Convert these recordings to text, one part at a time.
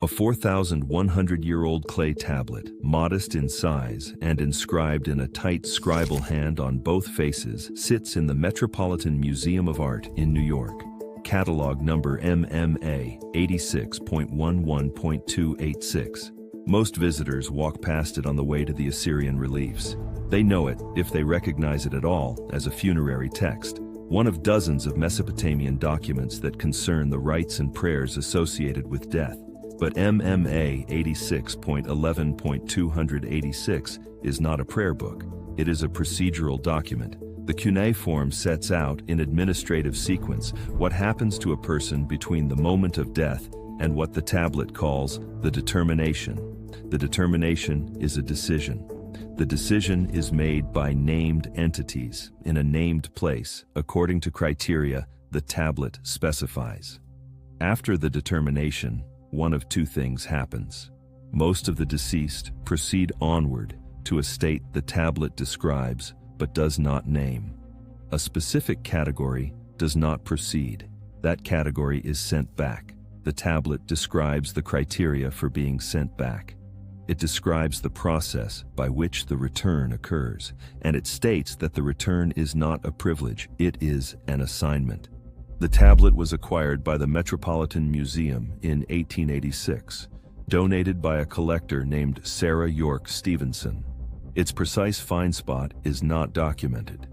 A 4,100-year-old clay tablet, modest in size and inscribed in a tight scribal hand on both faces, sits in the Metropolitan Museum of Art in New York. Catalog number MMA 86.11.286. Most visitors walk past it on the way to the Assyrian reliefs. They know it, if they recognize it at all, as a funerary text, one of dozens of Mesopotamian documents that concern the rites and prayers associated with death. But MMA 86.11.286 is not a prayer book. It is a procedural document. The cuneiform sets out, in administrative sequence, what happens to a person between the moment of death and what the tablet calls the determination. The determination is a decision. The decision is made by named entities, in a named place, according to criteria the tablet specifies. After the determination, one of two things happens. Most of the deceased proceed onward to a state the tablet describes but does not name. A specific category does not proceed. That category is sent back. The tablet describes the criteria for being sent back. It describes the process by which the return occurs, and it states that the return is not a privilege, it is an assignment. The tablet was acquired by the Metropolitan Museum in 1886, donated by a collector named Sarah York Stevenson. Its precise find spot is not documented.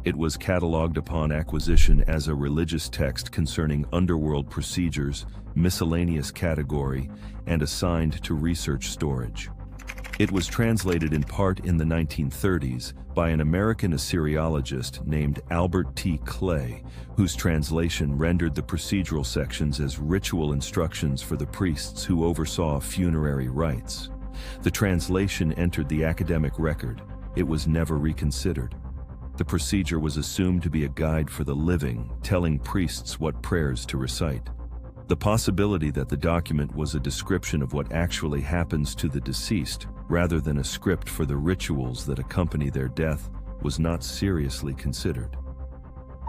It was catalogued upon acquisition as a religious text concerning underworld procedures, miscellaneous category, and assigned to research storage. It was translated in part in the 1930s by an American Assyriologist named Albert T. Clay, whose translation rendered the procedural sections as ritual instructions for the priests who oversaw funerary rites. The translation entered the academic record. It was never reconsidered. The procedure was assumed to be a guide for the living, telling priests what prayers to recite. The possibility that the document was a description of what actually happens to the deceased, rather than a script for the rituals that accompany their death, was not seriously considered.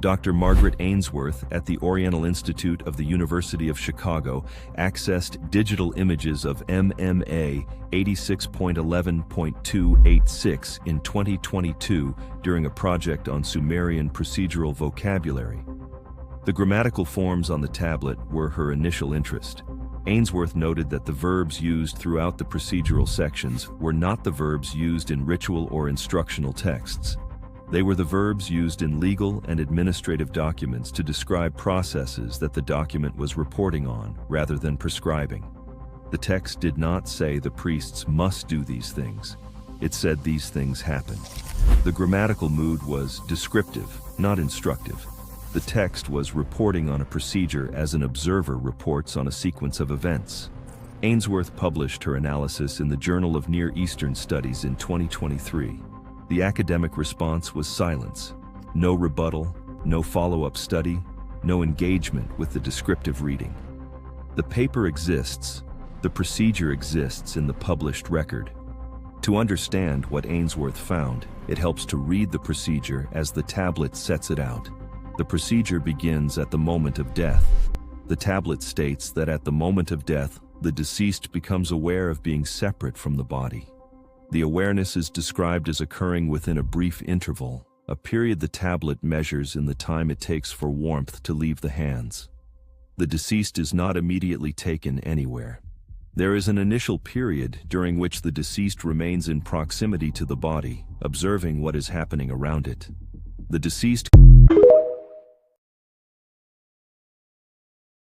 Dr. Margaret Ainsworth at the Oriental Institute of the University of Chicago accessed digital images of MMA 86.11.286 in 2022 during a project on Sumerian procedural vocabulary. The grammatical forms on the tablet were her initial interest. Ainsworth noted that the verbs used throughout the procedural sections were not the verbs used in ritual or instructional texts. They were the verbs used in legal and administrative documents to describe processes that the document was reporting on, rather than prescribing. The text did not say the priests must do these things. It said these things happen. The grammatical mood was descriptive, not instructive. The text was reporting on a procedure as an observer reports on a sequence of events. Ainsworth published her analysis in the Journal of Near Eastern Studies in 2023. The academic response was silence. No rebuttal, no follow-up study, no engagement with the descriptive reading. The paper exists, the procedure exists in the published record. To understand what Ainsworth found, it helps to read the procedure as the tablet sets it out. The procedure begins at the moment of death. The tablet states that at the moment of death, the deceased becomes aware of being separate from the body. The awareness is described as occurring within a brief interval, a period the tablet measures in the time it takes for warmth to leave the hands. The deceased is not immediately taken anywhere. There is an initial period during which the deceased remains in proximity to the body, observing what is happening around it. The deceased